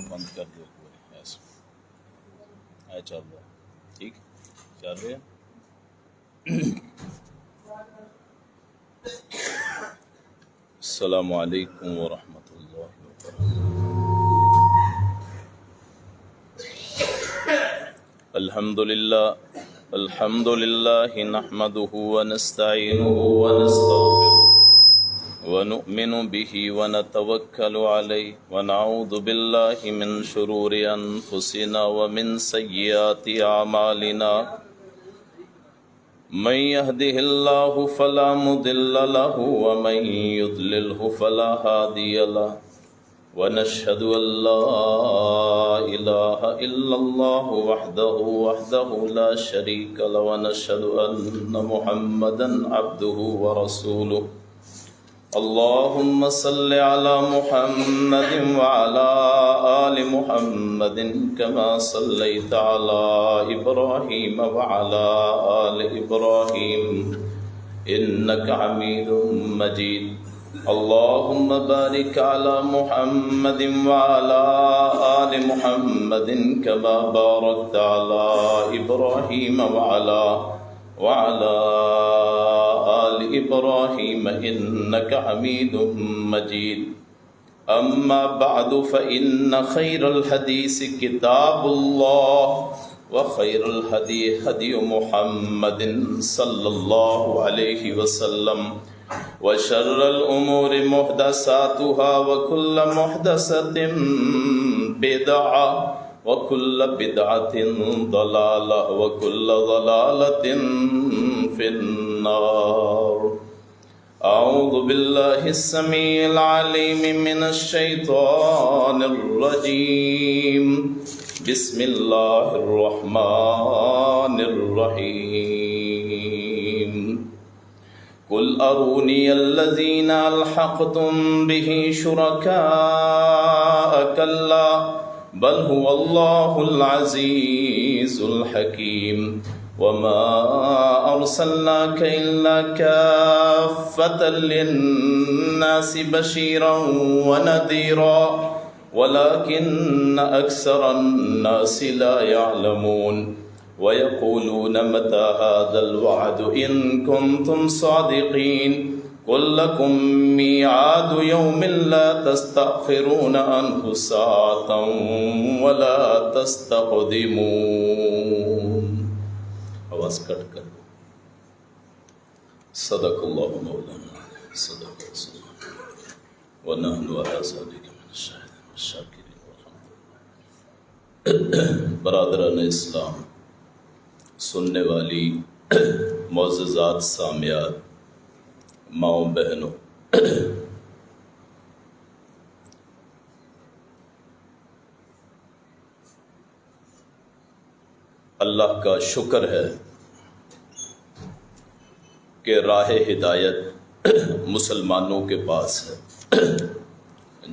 بند کر دو ایسے چل رہا ٹھیک چل رہے ہیں. السلام علیکم ورحمۃ اللہ وبرکاتہ. الحمد للہ نحمده ونستعینه ونستغفره ونؤمن به ونتوکل علیہ ونعوذ باللہ من شرور انفسنا ومن سیئات اعمالنا. من يهده الله فلا مضل له ومن يضلله فلا هادي له ونشهد أن لا إله إلا الله وحده لا شريك له ونشهد أن محمدا عبده ورسوله. اللهم صل على محمد وعلى آل محمد كما صليت على إبراهيم وعلى آل إبراهيم إنك حميد مجيد. اللهم بارك على محمد وعلى آل محمد كما باركت على إبراهيم وعلى آل إبراهيم إنك حميد مجيد. أما بعد فإن خير الحديث كتاب الله وخير الهدي هدي محمد صلى الله عليه وسلم وشر الأمور محدثاتها وكل محدثة بدعة وكل بدعة ضلالة وكل ضلالة في النار. أعوذ بالله السميع العليم من الشيطان الرجيم. بسم الله الرحمن الرحيم. قل أروني الذين ألحقتم به شركاء كلا بل هو الله العزيز الحكيم. وما أرسلناك إلا كافة للناس بشيرا ونذيرا ولكن أكثر الناس لا يعلمون. ويقولون متى هذا الوعد إن كنتم صادقين. قل لكم ميعاد يوم لا تستأخرون عنه ساعة ولا تستقدمون. آواز کٹ کر دو. صدق اللہ مولانا صدق رسول ونحن على ذلك من الشاهدين والشاكرين والحمد لله. برادران اسلام، سننے والی معززات سامیات، ماؤں بہنوں، اللہ کا شکر ہے کہ راہ ہدایت مسلمانوں کے پاس ہے۔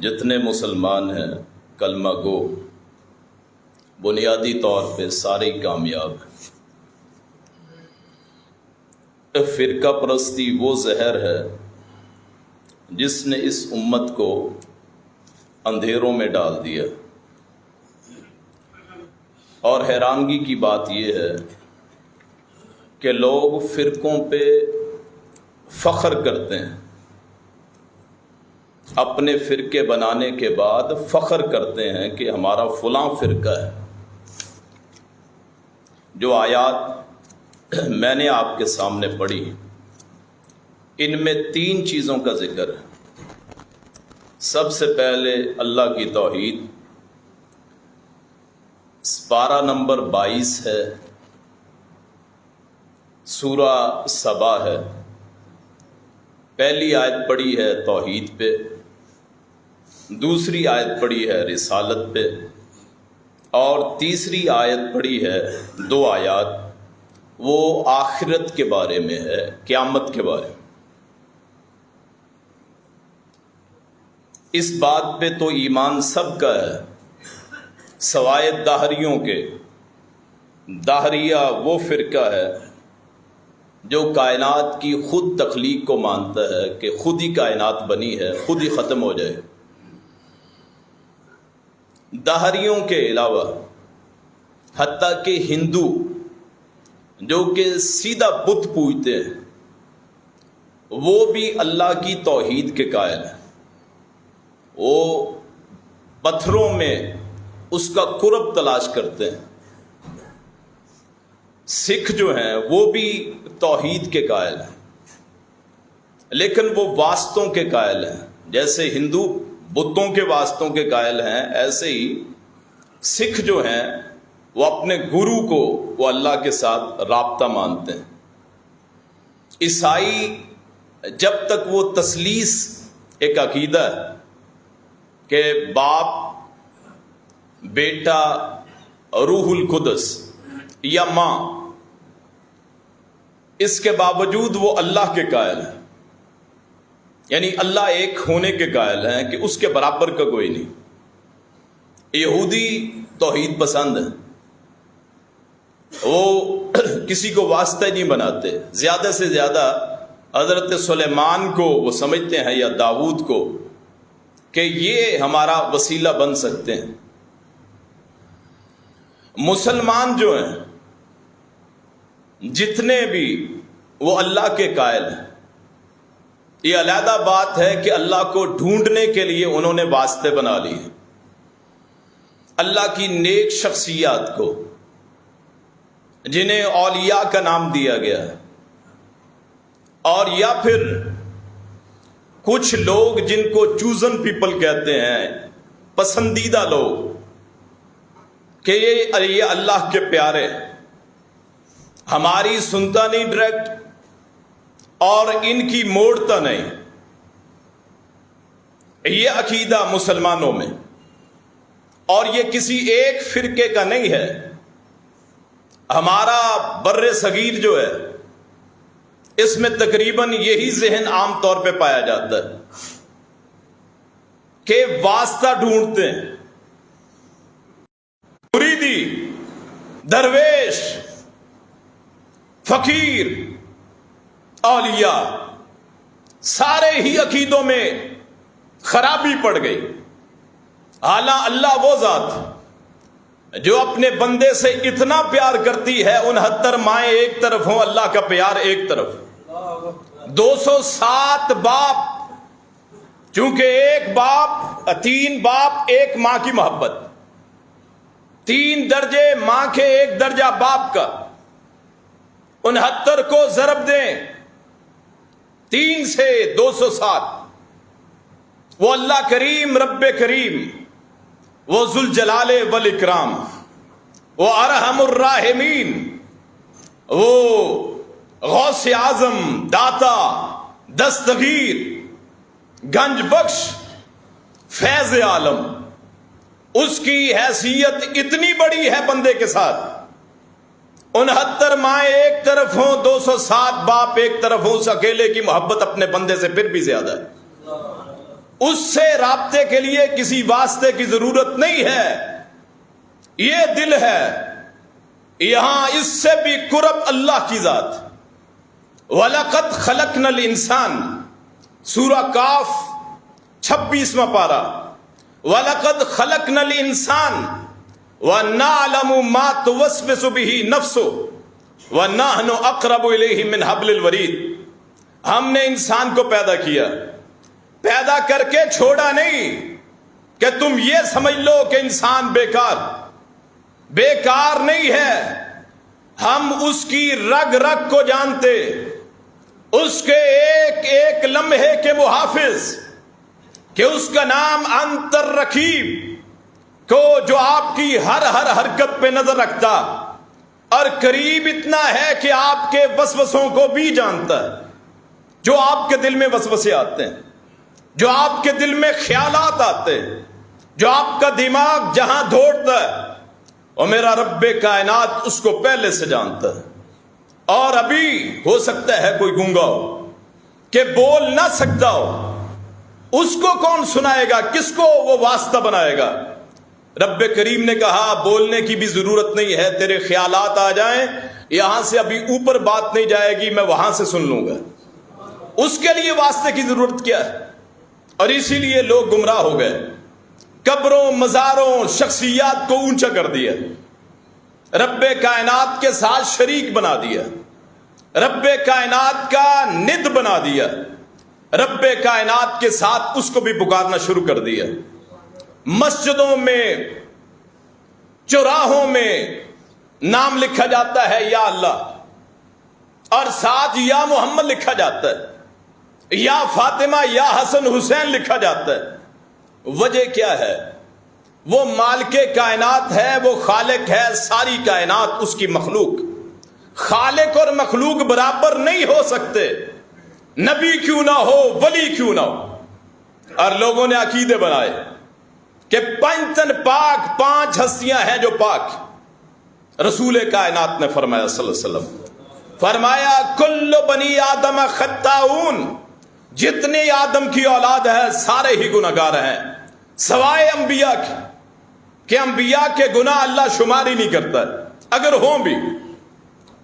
جتنے مسلمان ہیں کلمہ گو بنیادی طور پہ سارے کامیاب ہیں۔ فرقہ پرستی وہ زہر ہے جس نے اس امت کو اندھیروں میں ڈال دیا، اور حیرانگی کی بات یہ ہے کہ لوگ فرقوں پہ فخر کرتے ہیں، اپنے فرقے بنانے کے بعد فخر کرتے ہیں کہ ہمارا فلاں فرقہ ہے۔ جو آیات میں نے آپ کے سامنے پڑھی ان میں 3 چیزوں کا ذکر ہے۔ سب سے پہلے اللہ کی توحید، پارہ نمبر 22 ہے، سورہ سبا ہے۔ پہلی آیت پڑھی ہے توحید پہ، دوسری آیت پڑھی ہے رسالت پہ، اور تیسری آیت پڑھی ہے 2 آیات وہ آخرت کے بارے میں ہے، قیامت کے بارے میں۔ اس بات پہ تو ایمان سب کا ہے سوائے داہریوں کے۔ داہریہ وہ فرقہ ہے جو کائنات کی خود تخلیق کو مانتا ہے کہ خود ہی کائنات بنی ہے، خود ہی ختم ہو جائے۔ داہریوں کے علاوہ حتیٰ کہ ہندو جو کہ سیدھا بت پوجتے ہیں وہ بھی اللہ کی توحید کے قائل ہیں، وہ پتھروں میں اس کا قرب تلاش کرتے ہیں۔ سکھ جو ہیں وہ بھی توحید کے قائل ہیں، لیکن وہ واسطوں کے قائل ہیں۔ جیسے ہندو بتوں کے واسطوں کے قائل ہیں، ایسے ہی سکھ جو ہیں وہ اپنے گرو کو وہ اللہ کے ساتھ رابطہ مانتے ہیں۔ عیسائی جب تک وہ تثلیث ایک عقیدہ ہے کہ باپ، بیٹا، روح القدس یا ماں، اس کے باوجود وہ اللہ کے قائل ہیں، یعنی اللہ ایک ہونے کے قائل ہیں کہ اس کے برابر کا کوئی نہیں۔ یہودی توحید پسند ہے، وہ کسی کو واسطہ نہیں بناتے، زیادہ سے زیادہ حضرت سلیمان کو وہ سمجھتے ہیں یا داؤد کو کہ یہ ہمارا وسیلہ بن سکتے ہیں۔ مسلمان جو ہیں جتنے بھی وہ اللہ کے قائل ہیں۔ یہ علیحدہ بات ہے کہ اللہ کو ڈھونڈنے کے لیے انہوں نے واسطے بنا لی ہیں، اللہ کی نیک شخصیات کو جنہیں اولیاء کا نام دیا گیا ہے، اور یا پھر کچھ لوگ جن کو چوزن پیپل کہتے ہیں، پسندیدہ لوگ، کہ یہ اللہ کے پیارے، ہماری سنتا نہیں ڈائریکٹ اور ان کی موڑتا نہیں۔ یہ عقیدہ مسلمانوں میں، اور یہ کسی ایک فرقے کا نہیں ہے۔ ہمارا بر صغیر جو ہے اس میں تقریباً یہی ذہن عام طور پہ پایا جاتا ہے کہ واسطہ ڈھونڈتے ہیں۔ مریدی، درویش، فقیر، اولیاء، سارے ہی عقیدوں میں خرابی پڑ گئی۔ حالانکہ اللہ وہ ذات جو اپنے بندے سے اتنا پیار کرتی ہے، 69 مائیں ایک طرف ہوں، اللہ کا پیار ایک طرف۔ 207 باپ، چونکہ ایک باپ، 3 باپ، 1 ماں کی محبت، 3 درجے ماں کے، 1 درجہ باپ کا، 69 کو ضرب دیں 3 سے 207۔ وہ اللہ کریم، رب کریم، وہ ذوالجلال والاکرام، وہ ارحم الراحمین، وہ غوث اعظم، داتا، دستگیر، گنج بخش، فیض عالم، اس کی حیثیت اتنی بڑی ہے بندے کے ساتھ، 69 مائیں ایک طرف ہوں، 207 باپ ایک طرف ہوں، اس اکیلے کی محبت اپنے بندے سے پھر بھی زیادہ ہے۔ اس سے رابطے کے لیے کسی واسطے کی ضرورت نہیں ہے، یہ دل ہے، یہاں اس سے بھی قرب اللہ کی ذات۔ وَلَقَدْ خَلَقْنَا الْإِنسَانَ، سورہ کاف 26واں پارہ، وَلَقَدْ خَلَقْنَا الْإِنسَانَ وَنَعْلَمُ مَا تُوَسْوِسُ بِهِ نَفْسُهُ وَنَحْنُ أَقْرَبُ إِلَيْهِ مِنْ حَبْلِ الْوَرِيدِ۔ ہم نے انسان کو پیدا کیا، پیدا کر کے چھوڑا نہیں کہ تم یہ سمجھ لو کہ انسان بیکار نہیں ہے۔ ہم اس کی رگ رگ کو جانتے، اس کے ایک ایک لمحے کے محافظ، کہ اس کا نام انتر رقیب، کو جو آپ کی ہر حرکت پہ نظر رکھتا، اور قریب اتنا ہے کہ آپ کے وسوسوں کو بھی جانتا ہے، جو آپ کے دل میں وسوسے آتے ہیں، جو آپ کے دل میں خیالات آتے ہیں، جو آپ کا دماغ جہاں دوڑتا ہے، اور میرا رب کائنات اس کو پہلے سے جانتا ہے۔ اور ابھی ہو سکتا ہے کوئی گونگا ہو کہ بول نہ سکتا ہو، اس کو کون سنائے گا؟ کس کو وہ واسطہ بنائے گا؟ رب کریم نے کہا بولنے کی بھی ضرورت نہیں ہے، تیرے خیالات آ جائیں، یہاں سے ابھی اوپر بات نہیں جائے گی، میں وہاں سے سن لوں گا۔ اس کے لیے واسطے کی ضرورت کیا ہے؟ اور اسی لیے لوگ گمراہ ہو گئے، قبروں مزاروں شخصیات کو اونچا کر دیا، رب کائنات کے ساتھ شریک بنا دیا، رب کائنات کا ند بنا دیا، رب کائنات کے ساتھ اس کو بھی پکارنا شروع کر دیا۔ مسجدوں میں چوراہوں میں نام لکھا جاتا ہے یا اللہ، اور ساتھ یا محمد لکھا جاتا ہے، یا فاطمہ یا حسن حسین لکھا جاتا ہے۔ وجہ کیا ہے؟ وہ مالک کائنات ہے، وہ خالق ہے، ساری کائنات اس کی مخلوق۔ خالق اور مخلوق برابر نہیں ہو سکتے، نبی کیوں نہ ہو، ولی کیوں نہ ہو۔ اور لوگوں نے عقیدے بنائے کہ پنجتن پاک، 5 ہستیاں ہیں جو پاک۔ رسول کائنات نے فرمایا صلی اللہ علیہ وسلم، فرمایا کل بنی آدم خطاؤن، جتنے آدم کی اولاد ہے سارے ہی گناہگار ہیں، سوائے انبیاء کی، کہ انبیاء کے گناہ اللہ شمار ہی نہیں کرتا، اگر ہوں بھی۔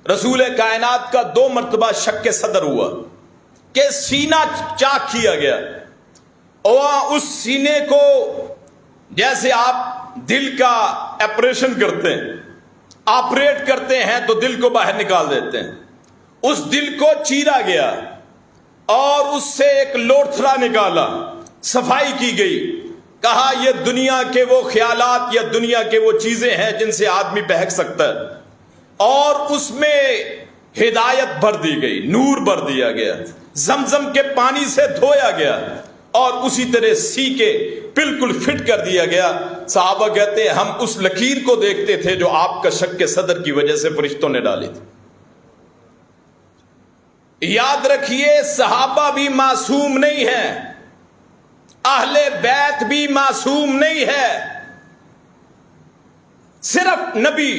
رسول کائنات کا 2 مرتبہ شق صدر ہوا کہ سینہ چاک کیا گیا، اور اس سینے کو جیسے آپ دل کا آپریشن کرتے ہیں، آپریٹ کرتے ہیں تو دل کو باہر نکال دیتے ہیں، اس دل کو چیرا گیا اور اس سے ایک لوتھڑا نکالا، صفائی کی گئی، کہا یہ دنیا کے وہ خیالات یا دنیا کے وہ چیزیں ہیں جن سے آدمی بہک سکتا ہے، اور اس میں ہدایت بھر دی گئی، نور بھر دیا گیا، زمزم کے پانی سے دھویا گیا، اور اسی طرح سی کے بالکل فٹ کر دیا گیا۔ صحابہ کہتے ہیں ہم اس لکیر کو دیکھتے تھے جو آپ کا شق صدر کی وجہ سے فرشتوں نے ڈالی تھی۔ یاد رکھیے صحابہ بھی معصوم نہیں ہیں، اہل بیت بھی معصوم نہیں ہے، صرف نبی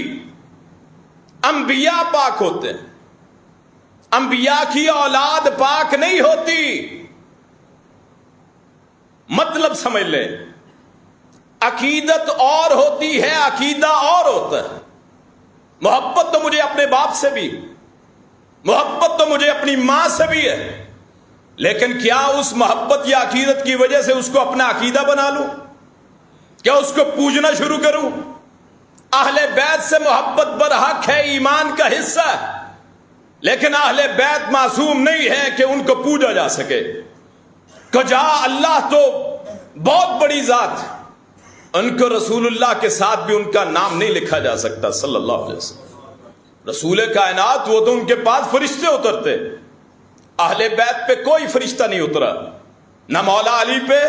انبیاء پاک ہوتے ہیں، انبیاء کی اولاد پاک نہیں ہوتی۔ مطلب سمجھ لیں، عقیدت اور ہوتی ہے، عقیدہ اور ہوتا ہے۔ محبت تو مجھے اپنے باپ سے بھی، محبت تو مجھے اپنی ماں سے بھی ہے، لیکن کیا اس محبت یا عقیدت کی وجہ سے اس کو اپنا عقیدہ بنا لوں؟ کیا اس کو پوجنا شروع کروں؟ اہل بیت سے محبت برحق ہے، ایمان کا حصہ ہے، لیکن اہل بیت معصوم نہیں ہے کہ ان کو پوجا جا سکے۔ کجا اللہ تو بہت بڑی ذات، ان کو رسول اللہ کے ساتھ بھی ان کا نام نہیں لکھا جا سکتا صلی اللہ علیہ وسلم۔ رسول کائنات وہ تو ان کے پاس فرشتے اترتے، اہل بیت پہ کوئی فرشتہ نہیں اترا، نہ مولا علی پہ،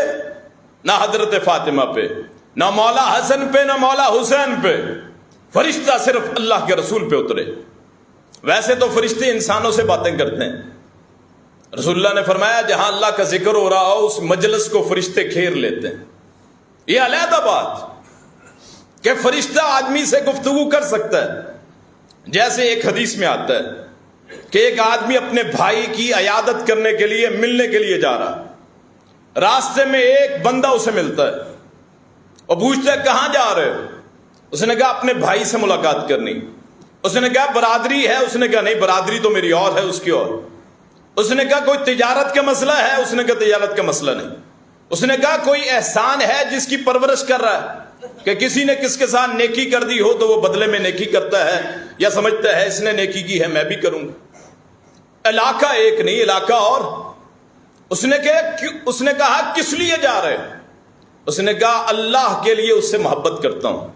نہ حضرت فاطمہ پہ، نہ مولا حسن پہ، نہ مولا حسین پہ، فرشتہ صرف اللہ کے رسول پہ اترے۔ ویسے تو فرشتے انسانوں سے باتیں کرتے ہیں، رسول اللہ نے فرمایا جہاں اللہ کا ذکر ہو رہا ہو اس مجلس کو فرشتے گھیر لیتے ہیں۔ یہ علیحدہ بات کہ فرشتہ آدمی سے گفتگو کر سکتا ہے، جیسے ایک حدیث میں آتا ہے کہ ایک آدمی اپنے بھائی کی عیادت کرنے کے لیے ملنے کے لیے جا رہا، راستے میں ایک بندہ اسے ملتا ہے اور پوچھتا ہے کہاں جا رہے ہو؟ اس نے کہا اپنے بھائی سے ملاقات کرنی۔ اس نے کہا برادری ہے؟ اس نے کہا نہیں، برادری تو میری اور ہے، اس کی اور۔ اس نے کہا کوئی تجارت کا مسئلہ ہے؟ اس نے کہا تجارت کا مسئلہ نہیں۔ اس نے کہا کوئی احسان ہے جس کی پرورش کر رہا ہے کہ کسی نے کس کے ساتھ نیکی کر دی ہو تو وہ بدلے میں نیکی کرتا ہے یا سمجھتا ہے اس نے نیکی کی ہے میں بھی کروں گا۔ علاقہ ایک نہیں، علاقہ اور۔ اس نے کہا کس لیے جا رہے؟ اس نے کہا اللہ کے لیے اس سے محبت کرتا ہوں۔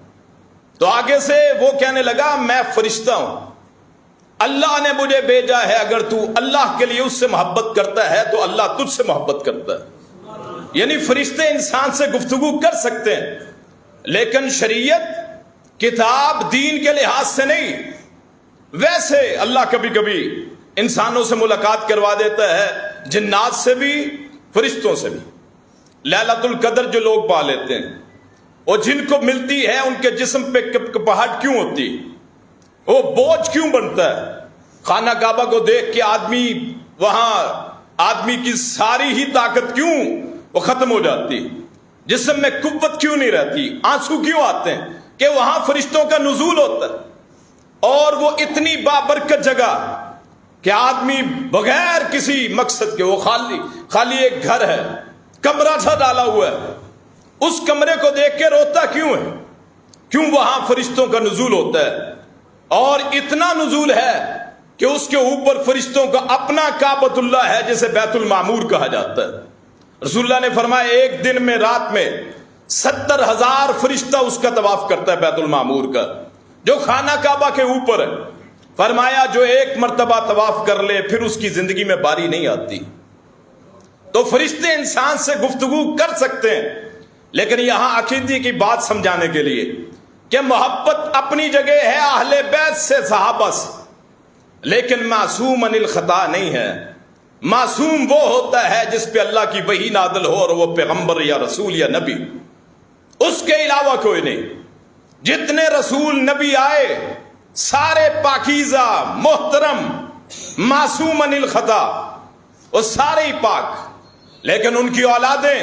تو آگے سے وہ کہنے لگا میں فرشتہ ہوں، اللہ نے مجھے بھیجا ہے، اگر تو اللہ کے لیے اس سے محبت کرتا ہے تو اللہ تجھ سے محبت کرتا ہے۔ یعنی فرشتے انسان سے گفتگو کر سکتے ہیں، لیکن شریعت کتاب دین کے لحاظ سے نہیں۔ ویسے اللہ کبھی کبھی انسانوں سے ملاقات کروا دیتا ہے، جنات سے بھی فرشتوں سے بھی۔ لیلۃ القدر جو لوگ پا لیتے ہیں اور جن کو ملتی ہے ان کے جسم پہ کپاہٹ کیوں ہوتی، وہ بوجھ کیوں بنتا ہے؟ خانہ کعبہ کو دیکھ کے آدمی کی ساری ہی طاقت کیوں وہ ختم ہو جاتی، جسم میں قوت کیوں نہیں رہتی، آنسو کیوں آتے ہیں؟ کہ وہاں فرشتوں کا نزول ہوتا ہے، اور وہ اتنی بابرکت جگہ کہ آدمی بغیر کسی مقصد کے، وہ خالی ایک گھر ہے، کمرہ سا ڈالا ہوا ہے، اس کمرے کو دیکھ کے روتا کیوں ہے؟ کیوں وہاں فرشتوں کا نزول ہوتا ہے، اور اتنا نزول ہے کہ اس کے اوپر فرشتوں کا اپنا کعبۃ اللہ ہے جسے بیت المعمور کہا جاتا ہے۔ رسول اللہ نے فرمایا ایک دن میں رات میں 70,000 فرشتہ اس کا طواف کرتا ہے، بیت المعمور کا جو خانہ کعبہ کے اوپر ہے۔ فرمایا جو ایک مرتبہ طواف کر لے پھر اس کی زندگی میں باری نہیں آتی۔ تو فرشتے انسان سے گفتگو کر سکتے ہیں، لیکن یہاں عقیدے کی بات سمجھانے کے لیے کہ محبت اپنی جگہ ہے اہل بیت سے، صحابہ سے، لیکن معصوم عن الخطا نہیں ہے۔ معصوم وہ ہوتا ہے جس پہ اللہ کی وحی نازل ہو اور وہ پیغمبر یا رسول یا نبی، اس کے علاوہ کوئی نہیں۔ جتنے رسول نبی آئے سارے پاکیزہ، محترم، معصوم عن الخطا، وہ سارے ہی پاک، لیکن ان کی اولادیں،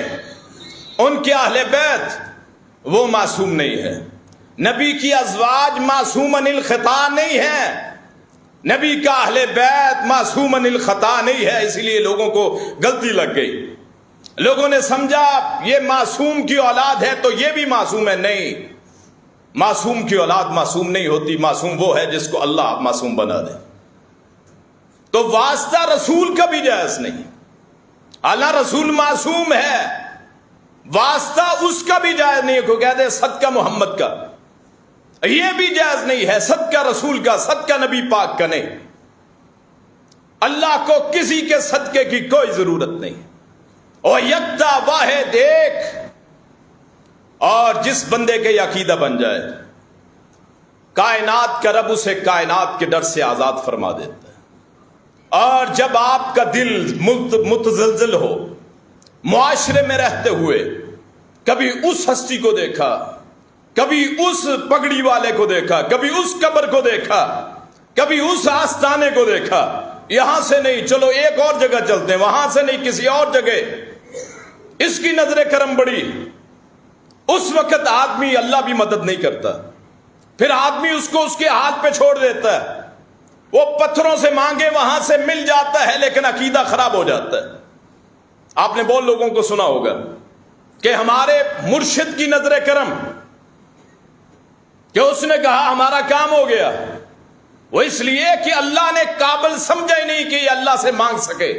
ان کے اہل بیت وہ معصوم نہیں ہے۔ نبی کی ازواج معصوم عن الخطا نہیں ہے، نبی کا اہل بیت معصوم عن الخطا نہیں ہے۔ اسی لیے لوگوں کو غلطی لگ گئی، لوگوں نے سمجھا یہ معصوم کی اولاد ہے تو یہ بھی معصوم ہے۔ نہیں، معصوم کی اولاد معصوم نہیں ہوتی، معصوم وہ ہے جس کو اللہ معصوم بنا دے۔ تو واسطہ رسول کا بھی جائز نہیں، اللہ رسول معصوم ہے، واسطہ اس کا بھی جائز نہیں ہے۔ کوئی کہہ دے صدقہ محمد کا، یہ بھی جائز نہیں ہے، صدقہ رسول کا، صدقہ نبی پاک کا نہیں۔ اللہ کو کسی کے صدقے کی کوئی ضرورت نہیں، اور یکتا واحد ایک، اور جس بندے کے یہ عقیدہ بن جائے کائنات کا رب اسے کائنات کے ڈر سے آزاد فرما دیتا ہے۔ اور جب آپ کا دل متزلزل ہو، معاشرے میں رہتے ہوئے کبھی اس ہستی کو دیکھا، کبھی اس پگڑی والے کو دیکھا، کبھی اس قبر کو دیکھا، کبھی اس آستانے کو دیکھا، یہاں سے نہیں چلو ایک اور جگہ چلتے ہیں، وہاں سے نہیں کسی اور جگہ، اس کی نظر کرم بڑی، اس وقت آدمی اللہ بھی مدد نہیں کرتا، پھر آدمی اس کو اس کے ہاتھ پہ چھوڑ دیتا ہے، وہ پتھروں سے مانگے وہاں سے مل جاتا ہے لیکن عقیدہ خراب ہو جاتا ہے۔ آپ نے بہت لوگوں کو سنا ہوگا کہ ہمارے مرشد کی نظر کرم، کہ اس نے کہا ہمارا کام ہو گیا، وہ اس لیے کہ اللہ نے قابل سمجھا ہی نہیں کہ یہ اللہ سے مانگ سکے۔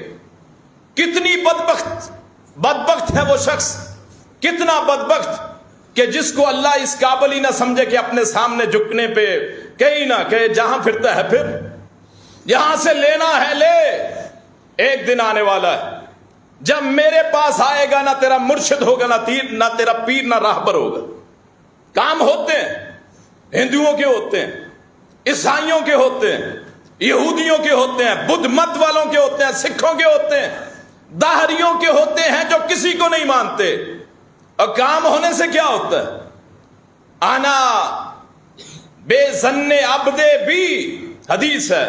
کتنی بدبخت ہے وہ شخص، کتنا بدبخت کہ جس کو اللہ اس قابل ہی نہ سمجھے کہ اپنے سامنے جھکنے پہ کہیں نہ کہ جہاں پھرتا ہے پھر، یہاں سے لینا ہے لے۔ ایک دن آنے والا ہے جب میرے پاس آئے گا، نہ تیرا مرشد ہوگا، نہ تیرا پیر، نہ راہبر ہوگا۔ کام ہوتے ہیں، ہندوؤں کے ہوتے ہیں، عیسائیوں کے ہوتے ہیں، یہودیوں کے ہوتے ہیں، بدھ مت والوں کے ہوتے ہیں، سکھوں کے ہوتے ہیں، داہریوں کے ہوتے ہیں جو کسی کو نہیں مانتے۔ اور کام ہونے سے کیا ہوتا ہے؟ آنا بے ظن عبدے بھی حدیث ہے،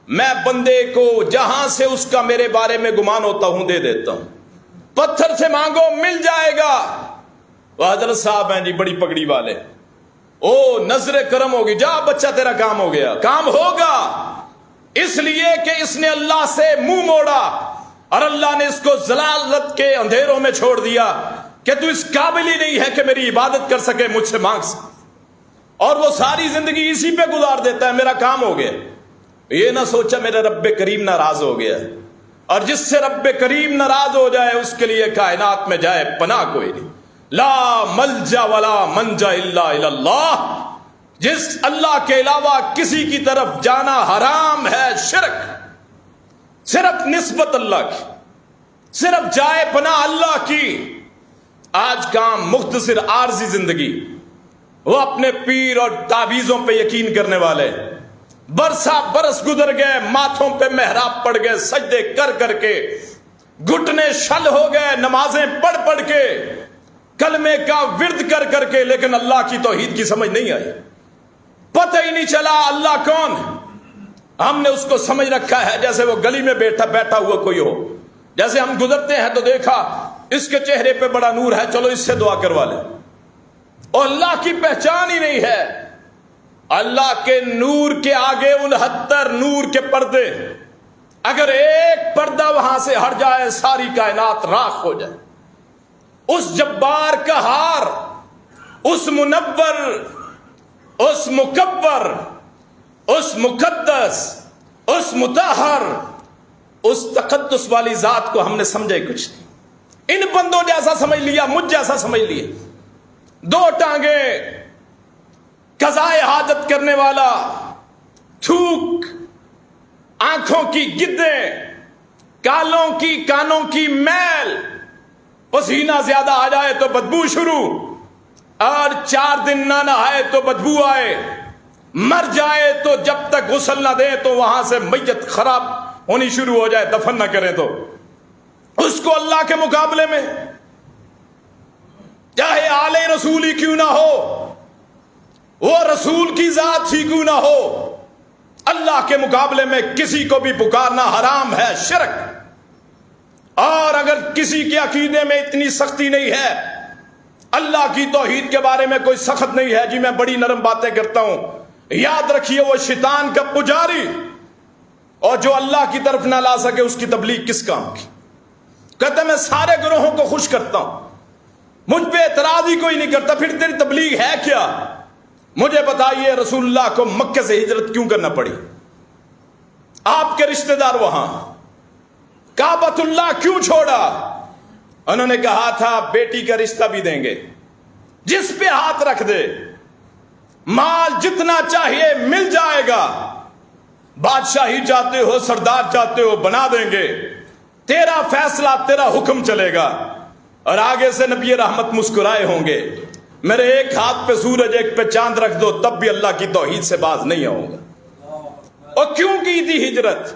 میں بندے کو جہاں سے اس کا میرے بارے میں گمان ہوتا ہوں دے دیتا ہوں. پتھر سے مانگو مل جائے گا. وہ حضرت صاحب ہیں جی بڑی پگڑی والے، او نظر کرم ہوگی، جا بچہ تیرا کام ہو گیا. کام ہوگا اس لیے کہ اس نے اللہ سے منہ موڑا اور اللہ نے اس کو ضلالت کے اندھیروں میں چھوڑ دیا کہ تو اس قابل ہی نہیں ہے کہ میری عبادت کر سکے، مجھ سے مانگ سکے. اور وہ ساری زندگی اسی پہ گزار دیتا ہے، میرا کام ہو گیا. یہ نہ سوچا میرا رب کریم ناراض ہو گیا. اور جس سے رب کریم ناراض ہو جائے اس کے لیے کائنات میں جائے پناہ کوئی نہیں. لا ملجا ولا منجا الا الی اللہ. جس اللہ کے علاوہ کسی کی طرف جانا حرام ہے، شرک. صرف نسبت اللہ کی، صرف جائے پناہ اللہ کی. آج کام مختصر عارضی زندگی، وہ اپنے پیر اور تعویذوں پہ یقین کرنے والے. برسا برس گزر گئے، ماتھوں پہ محراب پڑ گئے، سجدے کر کر کے گھٹنے شل ہو گئے، نمازیں پڑھ پڑھ کے، کلمے کا ورد کر کر کے، لیکن اللہ کی توحید کی سمجھ نہیں آئی. پتہ ہی نہیں چلا اللہ کون. ہم نے اس کو سمجھ رکھا ہے جیسے وہ گلی میں بیٹھا ہوا کوئی ہو. جیسے ہم گزرتے ہیں تو دیکھا اس کے چہرے پہ بڑا نور ہے، چلو اس سے دعا کروا لیں. اور اللہ کی پہچان ہی نہیں ہے. اللہ کے نور کے آگے 69 نور کے پردے، اگر ایک پردہ وہاں سے ہٹ جائے ساری کائنات راکھ ہو جائے. اس جبار کا ہار، اس منور، اس مکبر، اس مقدس، اس مطہر، اس تقدس والی ذات کو ہم نے سمجھے کچھ نہیں. ان بندوں جیسا سمجھ لیا، مجھ جیسا سمجھ لیا. 2 ٹانگیں، قضائے حاجت کرنے والا، تھوک، آنکھوں کی گدیں، کالوں کی کانوں کی میل، پسینہ زیادہ آ جائے تو بدبو شروع، اور 4 دن نہ نہائے تو بدبو آئے، مر جائے تو جب تک غسل نہ دے تو وہاں سے میت خراب ہونی شروع ہو جائے، دفن نہ کرے تو. اس کو اللہ کے مقابلے میں چاہے آل رسول ہی کیوں نہ ہو، وہ رسول کی ذات ہی کیوں نہ ہو، اللہ کے مقابلے میں کسی کو بھی پکارنا حرام ہے، شرک. اور اگر کسی کے عقیدے میں اتنی سختی نہیں ہے، اللہ کی توحید کے بارے میں کوئی سخت نہیں ہے، جی میں بڑی نرم باتیں کرتا ہوں، یاد رکھیے وہ شیطان کا پجاری، اور جو اللہ کی طرف نہ لا سکے اس کی تبلیغ کس کام کی. کہتا میں سارے گروہوں کو خوش کرتا ہوں، مجھ پہ اعتراض ہی کوئی نہیں کرتا، پھر تیری تبلیغ ہے کیا؟ مجھے بتائیے رسول اللہ کو مکہ سے ہجرت کیوں کرنا پڑی؟ آپ کے رشتہ دار وہاں، کعبۃ اللہ کیوں چھوڑا؟ انہوں نے کہا تھا بیٹی کا رشتہ بھی دیں گے، جس پہ ہاتھ رکھ دے مال جتنا چاہیے مل جائے گا، بادشاہی چاہتے ہو سردار چاہتے ہو بنا دیں گے، تیرا فیصلہ تیرا حکم چلے گا. اور آگے سے نبی رحمت مسکرائے ہوں گے، میرے ایک ہاتھ پہ سورج ایک پہ چاند رکھ دو تب بھی اللہ کی توحید سے باز نہیں آؤں گا. اور کیوں کی تھی ہجرت؟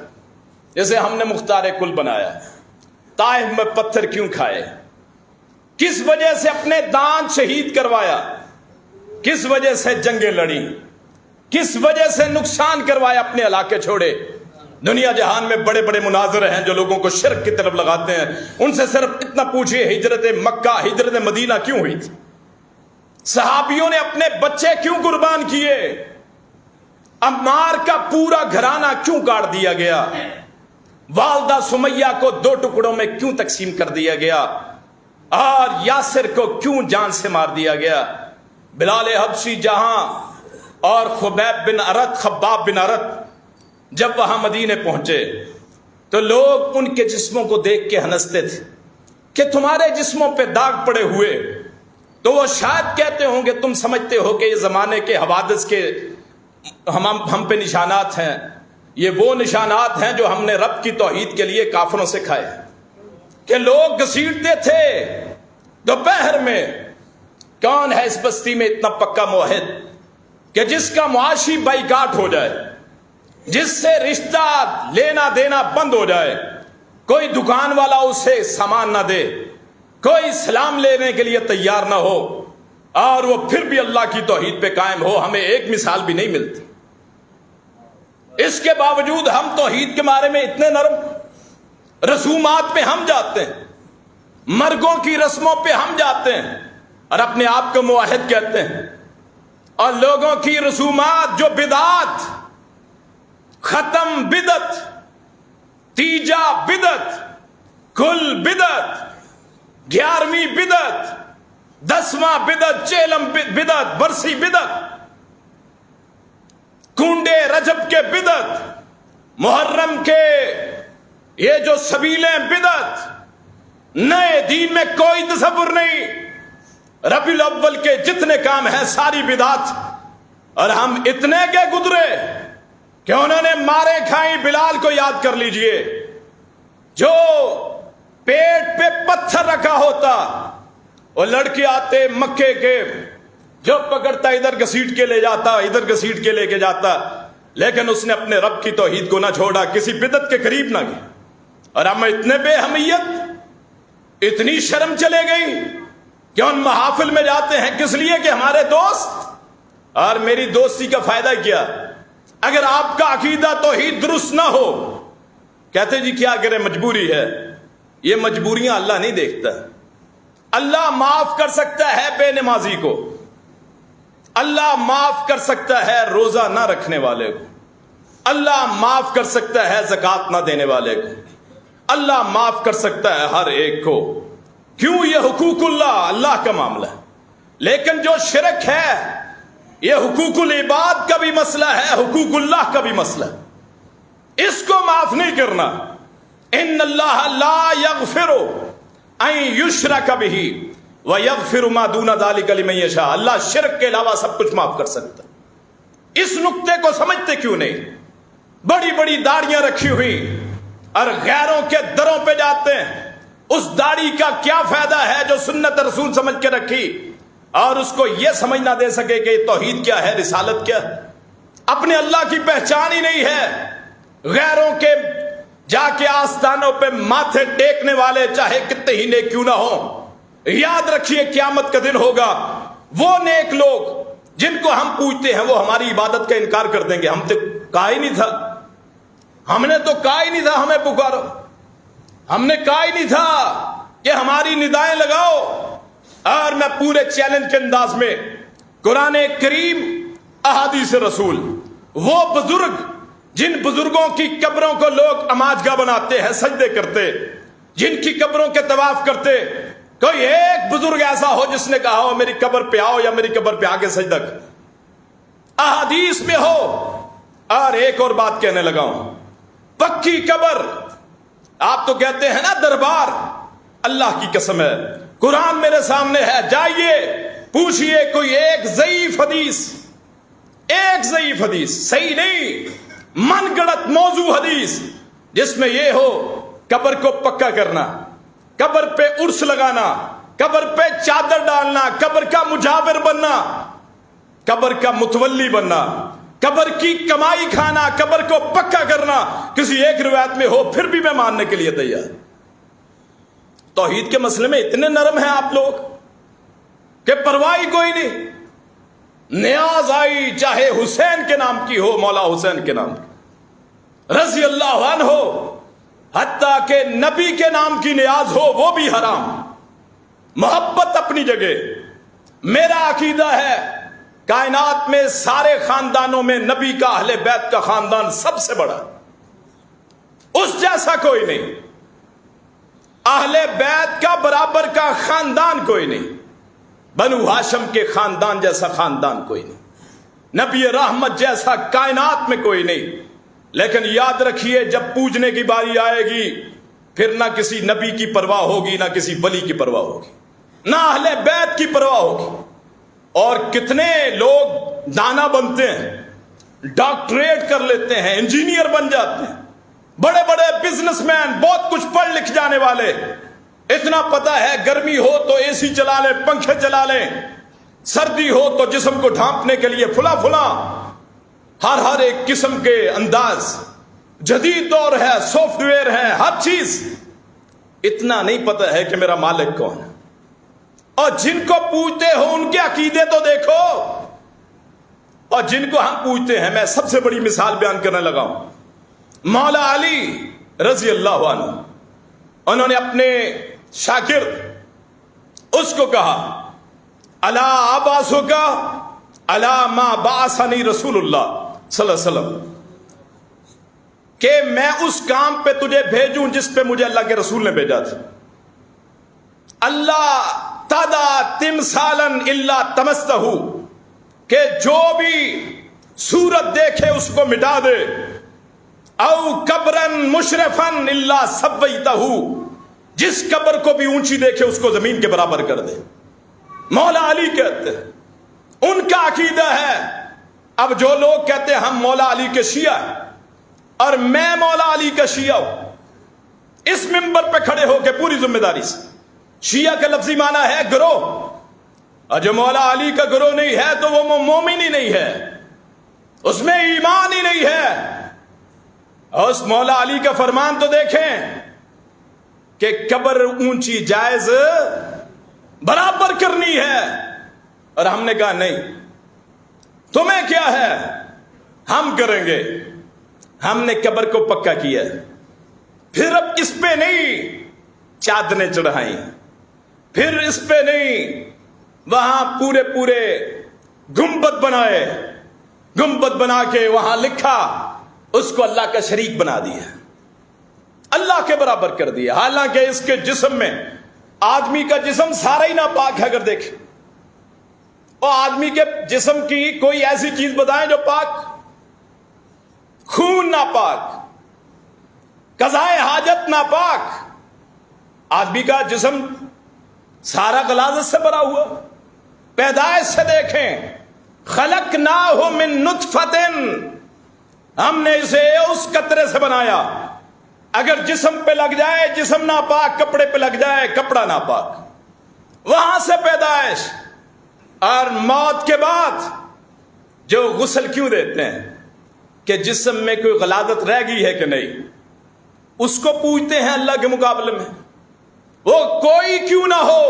جیسے ہم نے مختار کل بنایا، طائف میں پتھر کیوں کھائے، کس وجہ سے اپنے دانت شہید کروایا، کس وجہ سے جنگیں لڑی، کس وجہ سے نقصان کروایا، اپنے علاقے چھوڑے. دنیا جہان میں بڑے بڑے مناظر ہیں جو لوگوں کو شرک کی طرف لگاتے ہیں، ان سے صرف اتنا پوچھئے ہجرت مکہ ہجرت مدینہ کیوں ہوئی تھی؟ صحابیوں نے اپنے بچے کیوں قربان کیے؟ عمار کا پورا گھرانہ کیوں کاٹ دیا گیا؟ والدہ سمیہ کو 2 ٹکڑوں میں کیوں تقسیم کر دیا گیا؟ اور یاسر کو کیوں جان سے مار دیا گیا؟ بلال حبشی جہاں اور خباب بن ارت جب وہاں مدینے پہنچے تو لوگ ان کے جسموں کو دیکھ کے ہنستے تھے کہ تمہارے جسموں پہ داغ پڑے ہوئے. تو وہ شاید کہتے ہوں گے تم سمجھتے ہو کہ یہ زمانے کے حوادث کے ہم پہ نشانات ہیں، یہ وہ نشانات ہیں جو ہم نے رب کی توحید کے لیے کافروں سے کھائے، کہ لوگ گھسیٹتے تھے دوپہر میں کون ہے اس بستی میں اتنا پکا موحد کہ جس کا معاشی بائیکاٹ ہو جائے، جس سے رشتہ لینا دینا بند ہو جائے، کوئی دکان والا اسے سامان نہ دے، کوئی سلام لینے کے لیے تیار نہ ہو، اور وہ پھر بھی اللہ کی توحید پہ قائم ہو، ہمیں ایک مثال بھی نہیں ملتی۔ اس کے باوجود ہم توحید کے بارے میں اتنے نرم، رسومات پہ ہم جاتے ہیں، مرگوں کی رسموں پہ ہم جاتے ہیں اور اپنے آپ کو موحد کہتے ہیں، اور لوگوں کی رسومات جو بدعت، ختم بدعت، تیجا بدعت، کل بدعت، 11ویں بدعت، 10واں بدعت، چیلم بدعت، برسی بدعت، کنڈے رجب کے بدعت، محرم کے یہ جو سبیلیں بدعت، نئے دین میں کوئی تصور نہیں، ربیع الاول کے جتنے کام ہیں ساری بدعت۔ اور ہم اتنے کے گزرے کہ انہوں نے مارے کھائیں بلال کو یاد کر لیجئے، جو پیٹ پہ پتھر رکھا ہوتا، وہ لڑکے آتے مکے کے، جو پکڑتا ادھر گھسیٹ کے لے جاتا، ادھر گھسیٹ کے لے کے جاتا، لیکن اس نے اپنے رب کی توحید کو نہ چھوڑا، کسی بدعت کے قریب نہ گیا۔ اور ہم اتنے بے اہمیت، اتنی شرم چلے گئی کہ ان محافل میں جاتے ہیں کس لیے کہ ہمارے دوست، اور میری دوستی کا فائدہ کیا؟ اگر آپ کا عقیدہ توحید درست نہ ہو، کہتے جی کیا کرے مجبوری ہے۔ یہ مجبوریاں اللہ نہیں دیکھتا۔ اللہ معاف کر سکتا ہے بے نمازی کو، اللہ معاف کر سکتا ہے روزہ نہ رکھنے والے کو، اللہ معاف کر سکتا ہے زکوٰۃ نہ دینے والے کو، اللہ معاف کر سکتا ہے ہر ایک کو۔ کیوں؟ یہ حقوق اللہ کا معاملہ ہے۔ لیکن جو شرک ہے، یہ حقوق العباد کا بھی مسئلہ ہے، حقوق اللہ کا بھی مسئلہ ہے، اس کو معاف نہیں کرنا۔ ان اللہ لا یغفر ان یشرک بہ ویغفر ما دون ذلک لمن یشاء۔ اللہ شرک کے علاوہ سب کچھ معاف کر سکتا۔ اس نقطے کو سمجھتے کیوں نہیں؟ بڑی بڑی داڑیاں رکھی ہوئی اور غیروں کے دروں پہ جاتے ہیں، اس داڑھی کا کیا فائدہ ہے جو سنت رسول سمجھ کے رکھی اور اس کو یہ سمجھ نہ دے سکے کہ توحید کیا ہے، رسالت کیا ہے؟ اپنے اللہ کی پہچان ہی نہیں ہے، غیروں کے جا کے آستانوں پہ ماتھے ٹیکنے والے چاہے کتنے ہی نیک کیوں نہ ہوں۔ یاد رکھیے قیامت کا دن ہوگا، وہ نیک لوگ جن کو ہم پوجتے ہیں وہ ہماری عبادت کا انکار کر دیں گے۔ ہم تو کہا ہی نہیں تھا، ہم نے تو کہا ہی نہیں تھا ہمیں پکارو، ہم نے کہا ہی نہیں تھا کہ ہماری ندائیں لگاؤ۔ اور میں پورے چیلنج کے انداز میں قرآن کریم، احادیث رسول، وہ بزرگ جن بزرگوں کی قبروں کو لوگ اماجگاہ بناتے ہیں، سجدے کرتے، جن کی قبروں کے طواف کرتے، کوئی ایک بزرگ ایسا ہو جس نے کہا ہو میری قبر پہ آؤ یا میری قبر پہ آگے سجدہ کر، احادیث میں ہو۔ اور ایک اور بات کہنے لگا ہوں، پکی قبر، آپ تو کہتے ہیں نا دربار، اللہ کی قسم ہے قرآن میرے سامنے ہے، جائیے پوچھئے کوئی ایک ضعیف حدیث صحیح نہیں، من گڑت موضوع حدیث جس میں یہ ہو قبر کو پکا کرنا، قبر پہ عرس لگانا، قبر پہ چادر ڈالنا، قبر کا مجاور بننا، قبر کا متولی بننا، قبر کی کمائی کھانا، قبر کو پکا کرنا کسی ایک روایت میں ہو، پھر بھی میں ماننے کے لیے تیار۔ توحید کے مسئلے میں اتنے نرم ہیں آپ لوگ کہ پرواہ کوئی نہیں، نیاز آئی چاہے حسین کے نام کی ہو، مولا حسین کے نام کی رضی اللہ عنہ ہو، حتیٰ کہ نبی کے نام کی نیاز ہو وہ بھی حرام۔ محبت اپنی جگہ، میرا عقیدہ ہے کائنات میں سارے خاندانوں میں نبی کا اہل بیت کا خاندان سب سے بڑا، اس جیسا کوئی نہیں، اہل بیت کا برابر کا خاندان کوئی نہیں، بنو ہاشم کے خاندان جیسا خاندان کوئی نہیں، نبی رحمت جیسا کائنات میں کوئی نہیں۔ لیکن یاد رکھیے جب پوجنے کی باری آئے گی پھر نہ کسی نبی کی پرواہ ہوگی، نہ کسی ولی کی پرواہ ہوگی، نہ اہل بیت کی پرواہ ہوگی۔ اور کتنے لوگ دانا بنتے ہیں، ڈاکٹریٹ کر لیتے ہیں، انجینئر بن جاتے ہیں، بڑے بڑے بزنس مین، بہت کچھ پڑھ لکھ جانے والے، اتنا پتا ہے گرمی ہو تو اے سی چلا لیں، پنکھے چلا لیں، سردی ہو تو جسم کو ڈھانپنے کے لیے فلاں ہر ایک قسم کے انداز، جدید دور ہے، سافٹ ویئر ہے، ہر چیز۔ اتنا نہیں پتا ہے کہ میرا مالک کون ہے، اور جن کو پوجتے ہو ان کے عقیدے تو دیکھو، اور جن کو ہم پوجتے ہیں. میں سب سے بڑی مثال بیان کرنے لگا ہوں. مولا علی رضی اللہ عنہ، انہوں نے اپنے شاگرد اس کو کہا الا ابعثک الا ما بعثنی رسول اللہ صلی اللہ علیہ وسلم، کہ میں اس کام پہ تجھے بھیجوں جس پہ مجھے اللہ کے رسول نے بھیجا تھا. اللہ تدا تمثالا الا تمستہ، کہ جو بھی صورت دیکھے اس کو مٹا دے. او قبرن مشرفن الا سویتہ، جس قبر کو بھی اونچی دیکھے اس کو زمین کے برابر کر دے. مولا علی کہتے ہیں ان کا عقیدہ ہے. اب جو لوگ کہتے ہیں ہم مولا علی کے شیعہ ہیں اور میں مولا علی کا شیعہ ہوں، اس منبر پہ کھڑے ہو کے پوری ذمہ داری سے، شیعہ کا لفظی معنی ہے گروہ، اور جو مولا علی کا گروہ نہیں ہے تو وہ مومن ہی نہیں ہے، اس میں ایمان ہی نہیں ہے. اور اس مولا علی کا فرمان تو دیکھیں کہ قبر اونچی جائز برابر کرنی ہے. اور ہم نے کہا نہیں، تمہیں کیا ہے، ہم کریں گے. ہم نے قبر کو پکا کیا. پھر اب اس پہ نہیں چادریں چڑھائیں، پھر اس پہ نہیں وہاں پورے گنبد بنائے، گنبد بنا کے وہاں لکھا اس کو اللہ کا شریک بنا دیا، اللہ کے برابر کر دیا. حالانکہ اس کے جسم میں، آدمی کا جسم سارا ہی ناپاک ہے. اگر دیکھیں اور آدمی کے جسم کی کوئی ایسی چیز بتائیں جو پاک، خون ناپاک، قضائے حاجت ناپاک، آدمی کا جسم سارا غلاظت سے بھرا ہوا. پیدائش سے دیکھیں، خلقناہ من نطفۃ، ہم نے اسے اس قطرے سے بنایا. اگر جسم پہ لگ جائے جسم ناپاک، کپڑے پہ لگ جائے کپڑا ناپاک. وہاں سے پیدائش، اور موت کے بعد جو غسل کیوں دیتے ہیں کہ جسم میں کوئی غلاظت رہ گئی ہے کہ نہیں، اس کو پوچھتے ہیں اللہ کے مقابلے میں. وہ کوئی کیوں نہ ہو،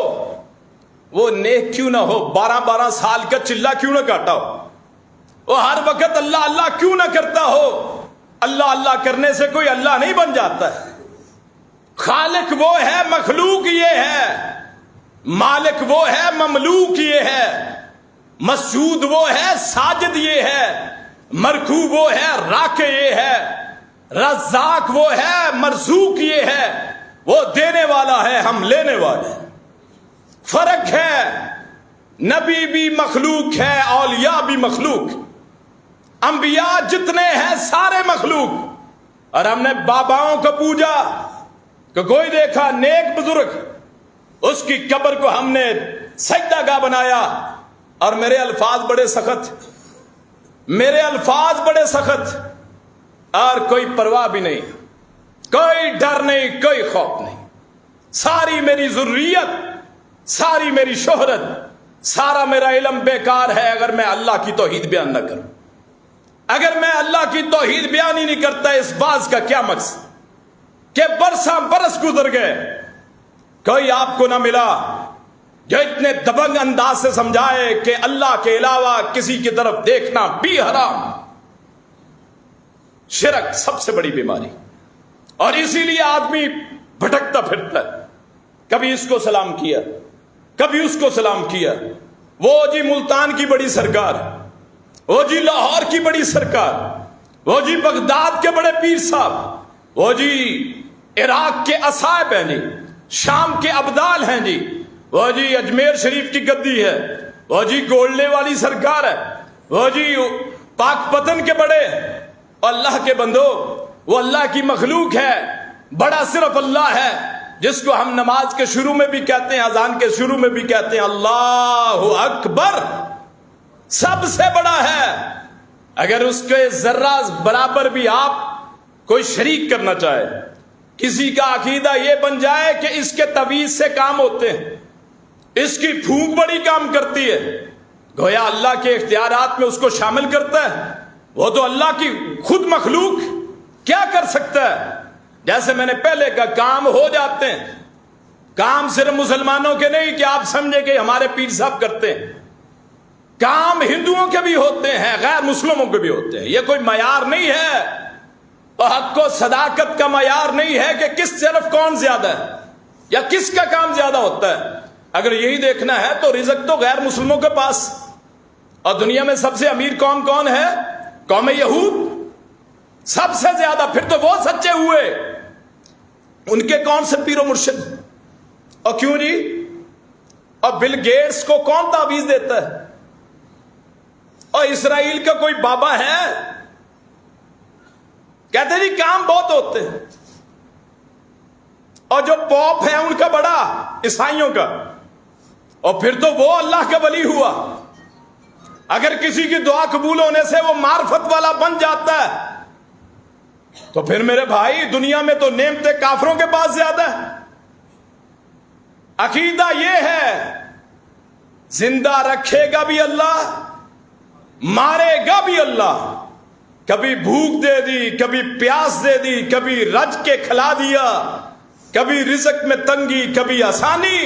وہ نیک کیوں نہ ہو، 12 سال کا چلہ کیوں نہ کاٹا ہو، وہ ہر وقت اللہ اللہ کیوں نہ کرتا ہو. اللہ اللہ کرنے سے کوئی اللہ نہیں بن جاتا ہے. خالق وہ ہے، مخلوق یہ ہے. مالک وہ ہے، مملوک یہ ہے. مسجود وہ ہے، ساجد یہ ہے. مرکوع وہ ہے، راکع یہ ہے. رزاق وہ ہے، مرزوق یہ ہے. وہ دینے والا ہے، ہم لینے والے. فرق ہے، نبی بھی مخلوق ہے، اولیاء بھی مخلوق. انبیاء جتنے ہیں سارے مخلوق. اور ہم نے باباؤں کو پوجا کہ کوئی دیکھا نیک بزرگ، اس کی قبر کو ہم نے سجدہ گاہ بنایا. اور میرے الفاظ بڑے سخت، میرے الفاظ بڑے سخت، اور کوئی پرواہ بھی نہیں، کوئی ڈر نہیں، کوئی خوف نہیں. ساری میری ذریت، ساری میری شہرت، سارا میرا علم بیکار ہے اگر میں اللہ کی توحید بیان نہ کروں. اگر میں اللہ کی توحید بیان ہی نہیں کرتا، اس باز کا کیا مقصد کہ برساں برس گزر گئے، کوئی آپ کو نہ ملا جو اتنے دبنگ انداز سے سمجھائے کہ اللہ کے علاوہ کسی کی طرف دیکھنا بھی حرام. شرک سب سے بڑی بیماری، اور اسی لیے آدمی بھٹکتا پھرتا ہے. کبھی اس کو سلام کیا، کبھی اس کو سلام کیا. وہ جی ملتان کی بڑی سرکار، وہ جی لاہور کی بڑی سرکار، وہ جی بغداد کے بڑے پیر صاحب، وہ جی عراق کے اصحاب ہیں جی، شام کے ابدال ہیں جی، وہ جی اجمیر شریف کی گدی ہے، وہ جی گولڈے والی سرکار ہے، وہ جی پاک پتن کے بڑے. اللہ کے بندو، وہ اللہ کی مخلوق ہے. بڑا صرف اللہ ہے، جس کو ہم نماز کے شروع میں بھی کہتے ہیں، اذان کے شروع میں بھی کہتے ہیں اللہ اکبر. سب سے بڑا ہے. اگر اس کے ذرہ برابر بھی آپ کوئی شریک کرنا چاہے، کسی کا عقیدہ یہ بن جائے کہ اس کے تویز سے کام ہوتے ہیں، اس کی پھونک بڑی کام کرتی ہے، گویا اللہ کے اختیارات میں اس کو شامل کرتا ہے. وہ تو اللہ کی خود مخلوق کیا کر سکتا ہے؟ جیسے میں نے پہلے کہا، کام ہو جاتے ہیں، کام صرف مسلمانوں کے نہیں کہ آپ سمجھے کہ ہمارے پیر صاحب کرتے ہیں، کام ہندوؤں کے بھی ہوتے ہیں، غیر مسلموں کے بھی ہوتے ہیں۔ یہ کوئی معیار نہیں ہے، اور حق و صداقت کا معیار نہیں ہے کہ کس طرف کون زیادہ ہے یا کس کا کام زیادہ ہوتا ہے۔ اگر یہی دیکھنا ہے تو رزق تو غیر مسلموں کے پاس، اور دنیا میں سب سے امیر قوم کون ہے؟ قوم یہود سب سے زیادہ، پھر تو وہ سچے ہوئے، ان کے کون سے پیر و مرشد؟ اور کیوں جی؟ اور بل گیٹس کو کون تعویذ دیتا ہے؟ اور اسرائیل کا کوئی بابا ہے؟ کہتے جی کام بہت ہوتے ہیں، اور جو پوپ ہے ان کا بڑا عیسائیوں کا، اور پھر تو وہ اللہ کا ولی ہوا۔ اگر کسی کی دعا قبول ہونے سے وہ معرفت والا بن جاتا ہے تو پھر میرے بھائی دنیا میں تو نعمتیں کافروں کے پاس زیادہ ہے۔ عقیدہ یہ ہے زندہ رکھے گا بھی اللہ، مارے گا بھی اللہ۔ کبھی بھوک دے دی، کبھی پیاس دے دی، کبھی رج کے کھلا دیا، کبھی رزق میں تنگی، کبھی آسانی۔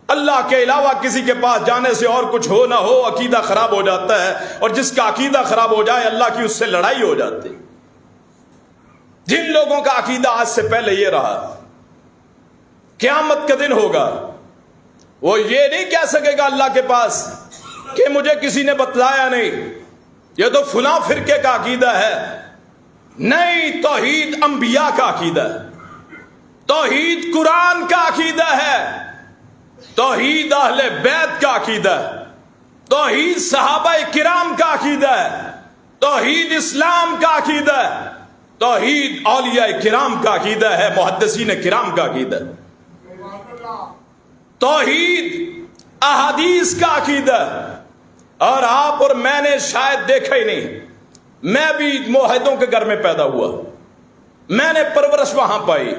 اللہ کے علاوہ کسی کے پاس جانے سے اور کچھ ہو نہ ہو عقیدہ خراب ہو جاتا ہے، اور جس کا عقیدہ خراب ہو جائے اللہ کی اس سے لڑائی ہو جاتی۔ جن لوگوں کا عقیدہ آج سے پہلے یہ رہا قیامت کا دن ہوگا، وہ یہ نہیں کہہ سکے گا اللہ کے پاس کہ مجھے کسی نے بتلایا نہیں، یہ تو فلاں فرقے کا عقیدہ ہے۔ نہیں، توحید انبیاء کا عقیدہ ہے، توحید قرآن کا عقیدہ ہے، توحید اہل بیت کا عقیدہ ہے، توحید صحابہ کرام کا عقیدہ ہے، توحید اسلام کا عقیدہ ہے، توحید اولیاء کرام کا عقیدہ ہے، محدثین کرام کا عقیدہ ہے، توحید احادیث کا عقیدہ ہے۔ اور آپ اور میں نے شاید دیکھا ہی نہیں، میں بھی موحدوں کے گھر میں پیدا ہوا، میں نے پرورش وہاں پائی،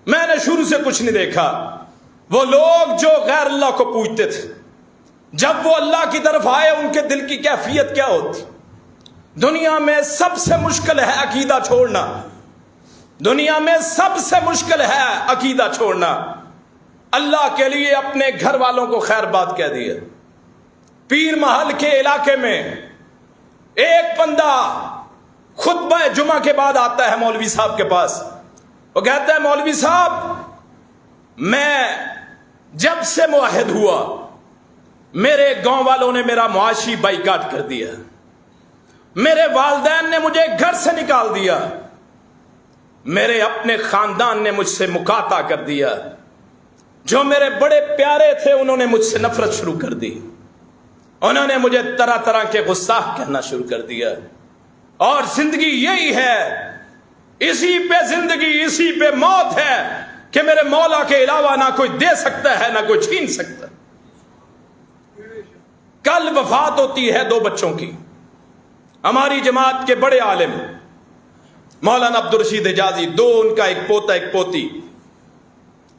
میں نے شروع سے کچھ نہیں دیکھا۔ وہ لوگ جو غیر اللہ کو پوجتے تھے، جب وہ اللہ کی طرف آئے ان کے دل کی کیفیت کیا ہوتی؟ دنیا میں سب سے مشکل ہے عقیدہ چھوڑنا، دنیا میں سب سے مشکل ہے عقیدہ چھوڑنا۔ اللہ کے لیے اپنے گھر والوں کو خیر بات کہہ دیا۔ پیر محل کے علاقے میں ایک بندہ خطبہ جمعہ کے بعد آتا ہے مولوی صاحب کے پاس، وہ کہتا ہے مولوی صاحب میں جب سے موحد ہوا میرے گاؤں والوں نے میرا معاشی بائیکاٹ کر دیا، میرے والدین نے مجھے گھر سے نکال دیا، میرے اپنے خاندان نے مجھ سے مقاطع کر دیا، جو میرے بڑے پیارے تھے انہوں نے مجھ سے نفرت شروع کر دی، انہوں نے مجھے طرح طرح کے گستاخ کہنا شروع کر دیا، اور زندگی یہی ہے، اسی پہ زندگی، اسی پہ موت ہے کہ میرے مولا کے علاوہ نہ کوئی دے سکتا ہے نہ کوئی چھین سکتا۔ کل وفات ہوتی ہے 2 بچوں کی، ہماری جماعت کے بڑے عالم مولانا عبدالرشید حجازی، 2 ان کا، ایک پوتا ایک پوتی،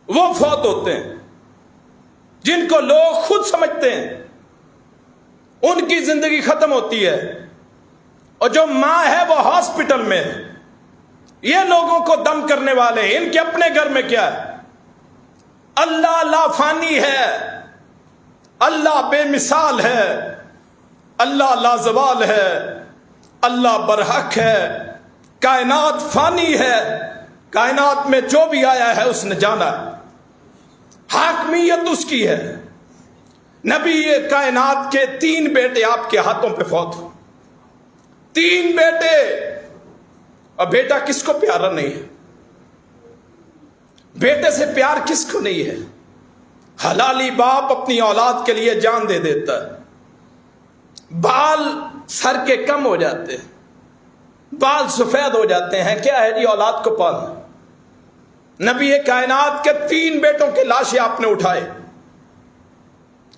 وہ فوت ہوتے ہیں، جن کو لوگ خود سمجھتے ہیں ان کی زندگی ختم ہوتی ہے، اور جو ماں ہے وہ ہاسپٹل میں ہے۔ یہ لوگوں کو دم کرنے والے ہیں، ان کے اپنے گھر میں کیا ہے؟ اللہ لافانی ہے، اللہ بے مثال ہے، اللہ لازوال ہے، اللہ برحق ہے، کائنات فانی ہے، کائنات میں جو بھی آیا ہے اس نے جانا، حاکمیت اس کی ہے۔ نبی کائنات کے 3 بیٹے آپ کے ہاتھوں پہ فوت ہو، 3 بیٹے، اور بیٹا کس کو پیارا نہیں ہے؟ بیٹے سے پیار کس کو نہیں ہے؟ حلالی باپ اپنی اولاد کے لیے جان دے دیتا ہے، بال سر کے کم ہو جاتے ہیں، بال سفید ہو جاتے ہیں، کیا ہے جی اولاد کو پالنا۔ نبی کائنات کے 3 بیٹوں کے لاشیں آپ نے اٹھائے،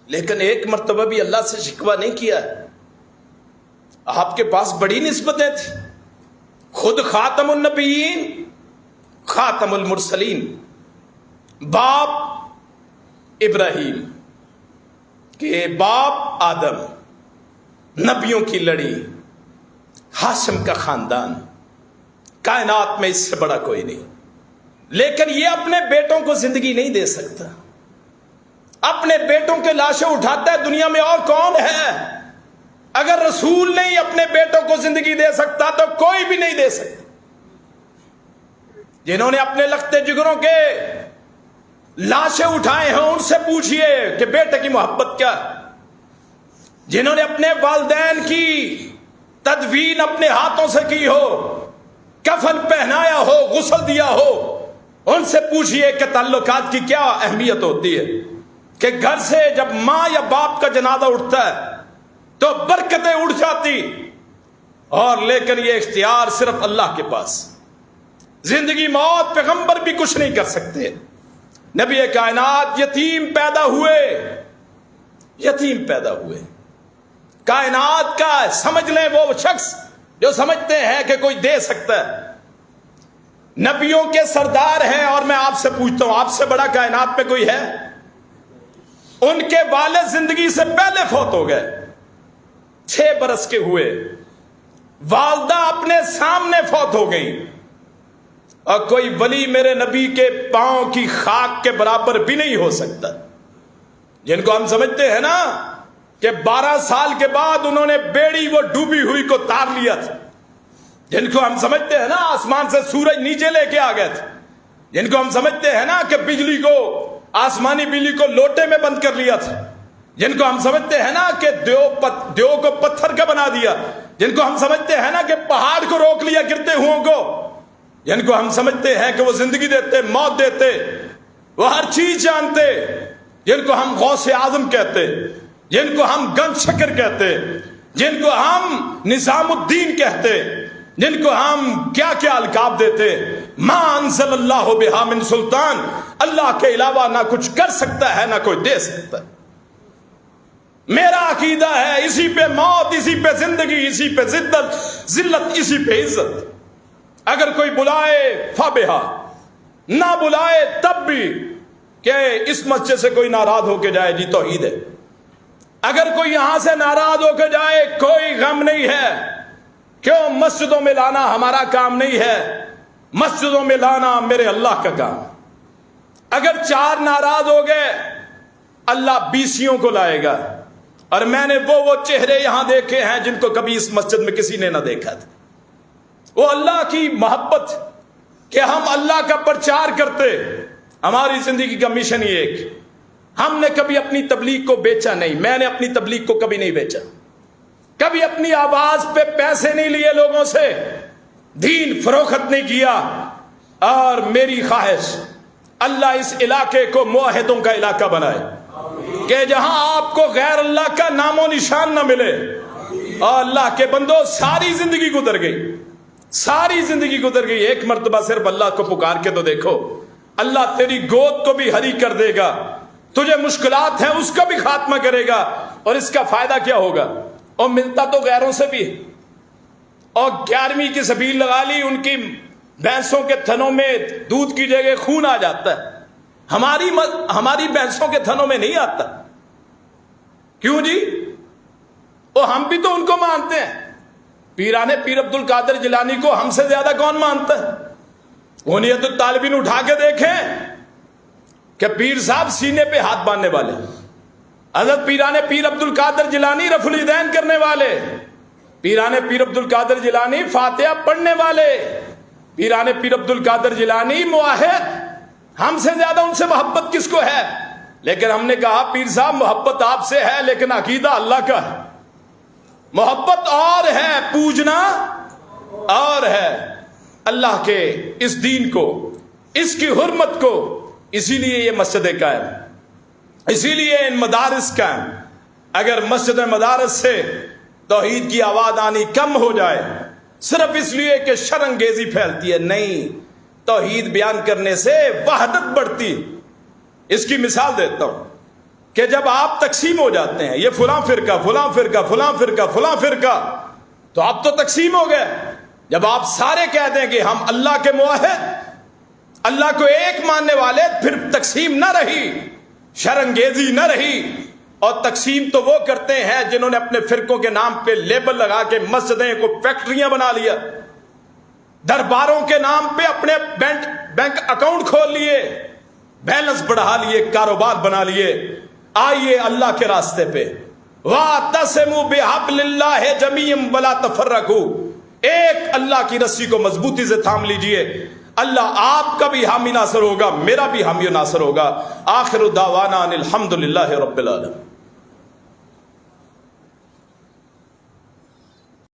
لیکن ایک مرتبہ بھی اللہ سے شکوہ نہیں کیا۔ آپ کے پاس بڑی نسبتیں تھیں، خود خاتم النبیین، خاتم المرسلین، باپ ابراہیم کے باپ آدم، نبیوں کی لڑی، ہاشم کا خاندان، کائنات میں اس سے بڑا کوئی نہیں۔ لیکن یہ اپنے بیٹوں کو زندگی نہیں دے سکتا، اپنے بیٹوں کے لاشیں اٹھاتا ہے، دنیا میں اور کون ہے؟ اگر رسول نہیں اپنے بیٹوں کو زندگی دے سکتا تو کوئی بھی نہیں دے سکتا۔ جنہوں نے اپنے لختے جگروں کے لاشیں اٹھائے ہیں ان سے پوچھئے کہ بیٹے کی محبت کیا ہے۔ جنہوں نے اپنے والدین کی تدفین اپنے ہاتھوں سے کی ہو، کفن پہنایا ہو، غسل دیا ہو، ان سے پوچھئے کہ تعلقات کی کیا اہمیت ہوتی ہے، کہ گھر سے جب ماں یا باپ کا جنازہ اٹھتا ہے تو برکتیں اٹھ جاتی، اور لیکن یہ اختیار صرف اللہ کے پاس۔ زندگی موت پیغمبر بھی کچھ نہیں کر سکتے۔ نبی کائنات یتیم پیدا ہوئے، یتیم پیدا ہوئے۔ کائنات کا سمجھ لیں وہ شخص جو سمجھتے ہیں کہ کوئی دے سکتا ہے، نبیوں کے سردار ہیں، اور میں آپ سے پوچھتا ہوں آپ سے بڑا کائنات میں کوئی ہے؟ ان کے والد زندگی سے پہلے فوت ہو گئے، 6 برس کے ہوئے، والدہ اپنے سامنے فوت ہو گئی، اور کوئی ولی میرے نبی کے پاؤں کی خاک کے برابر بھی نہیں ہو سکتا، جن کو ہم سمجھتے ہیں نا کہ 12 سال کے بعد انہوں نے بیڑی وہ ڈوبی ہوئی کو تار لیا تھا، جن کو ہم سمجھتے ہیں نا آسمان سے سورج نیچے لے کے آ گئے تھے، جن کو ہم سمجھتے ہیں نا کہ بجلی کو، آسمانی بجلی کو لوٹے میں بند کر لیا تھا، جن کو ہم سمجھتے ہیں نا کہ دیو کو پتھر کا بنا دیا، جن کو ہم سمجھتے ہیں نا کہ پہاڑ کو روک لیا گرتے ہوں کو، جن کو ہم سمجھتے ہیں کہ وہ زندگی دیتے، موت دیتے، وہ ہر چیز جانتے، جن کو ہم غوث اعظم کہتے، جن کو ہم گنج شکر کہتے، جن کو ہم نظام الدین کہتے، جن کو ہم کیا کیا القاب دیتے، ما انزل اللہ بہا من سلطان، اللہ کے علاوہ نہ کچھ کر سکتا ہے نہ کوئی دے سکتا ہے۔ میرا عقیدہ ہے اسی پہ موت، اسی پہ زندگی، اسی پہ ذلت، اسی پہ عزت۔ اگر کوئی بلائے فبہا، نہ بلائے تب بھی، کہ اس مسجد سے کوئی ناراض ہو کے جائے جی توحید ہے، اگر کوئی یہاں سے ناراض ہو کے جائے کوئی غم نہیں ہے، کیوں؟ مسجدوں میں لانا ہمارا کام نہیں ہے، مسجدوں میں لانا میرے اللہ کا کام۔ اگر 4 ناراض ہو گئے اللہ 20 کو لائے گا، اور میں نے وہ چہرے یہاں دیکھے ہیں جن کو کبھی اس مسجد میں کسی نے نہ دیکھا تھا۔ وہ اللہ کی محبت کہ ہم اللہ کا پرچار کرتے، ہماری زندگی کا مشن ہی ایک، ہم نے کبھی اپنی تبلیغ کو بیچا نہیں، میں نے اپنی تبلیغ کو کبھی نہیں بیچا، کبھی اپنی آواز پہ پیسے نہیں لیے لوگوں سے، دین فروخت نہیں کیا، اور میری خواہش اللہ اس علاقے کو موحدوں کا علاقہ بنائے، کہ جہاں آپ کو غیر اللہ کا نام و نشان نہ ملے۔ اور اللہ کے بندو ساری زندگی گزر گئی، ساری زندگی گزر گئی، ایک مرتبہ صرف اللہ کو پکار کے تو دیکھو، اللہ تیری گود کو بھی ہری کر دے گا، تجھے مشکلات ہیں اس کا بھی خاتمہ کرے گا، اور اس کا فائدہ کیا ہوگا؟ اور ملتا تو غیروں سے بھی، اور 11ویں کی سبیل لگا لی، ان کی بھینسوں کے تھنوں میں دودھ کی جگہ خون آ جاتا ہے، ہماری بھینسوں کے تھنوں میں نہیں آتا، کیوں جی؟ اور ہم بھی تو ان کو مانتے ہیں، پیرانے پیر عبد القادر جیلانی کو ہم سے زیادہ کون مانتا ہے؟ غنیت الطالبین اٹھا کے دیکھیں کہ پیر صاحب سینے پہ ہاتھ باندھنے والے، حضرت پیرانے پیر عبد القادر جیلانی رفع الیدین کرنے والے، پیرانے پیر عبد القادر جیلانی فاتحہ پڑھنے والے، پیرانے پیر عبد القادر جیلانی موحد، ہم سے زیادہ ان سے محبت کس کو ہے؟ لیکن ہم نے کہا پیر صاحب محبت آپ سے ہے لیکن عقیدہ اللہ کا ہے، محبت اور ہے، پوجنا اور ہے اللہ کے اس دین کو، اس کی حرمت کو۔ اسی لیے یہ مسجد قائم، اسی لیے ان مدارس قائم۔ اگر مسجد مدارس سے توحید کی آواز آنی کم ہو جائے صرف اس لیے کہ شر انگیزی پھیلتی ہے، نہیں، توحید بیان کرنے سے وحدت بڑھتی۔ اس کی مثال دیتا ہوں کہ جب آپ تقسیم ہو جاتے ہیں، یہ فلاں فرقہ فلاں فرقہ فلاں فرقہ فلاں فرقہ، تو آپ تو تقسیم ہو گئے۔ جب آپ سارے کہہ دیں کہ ہم اللہ کے موحد، اللہ کو ایک ماننے والے، پھر تقسیم نہ رہی، شر انگیزی نہ رہی۔ اور تقسیم تو وہ کرتے ہیں جنہوں نے اپنے فرقوں کے نام پہ لیبل لگا کے مسجدیں کو فیکٹریاں بنا لیا، درباروں کے نام پہ اپنے بینک اکاؤنٹ کھول لیے، بیلنس بڑھا لیے، کاروبار بنا لیے۔ آئیے اللہ کے راستے پہ، وَاعْتَصِمُوا بِحَبْلِ اللَّهِ جَمِيعًا وَلَا تَفَرَّقُوا، ایک اللہ کی رسی کو مضبوطی سے تھام لیجئے، اللہ آپ کا بھی حامی ناصر ہوگا، میرا بھی حامی ناصر ہوگا۔ آخر دعوانا ان الحمد للہ رب العالمین۔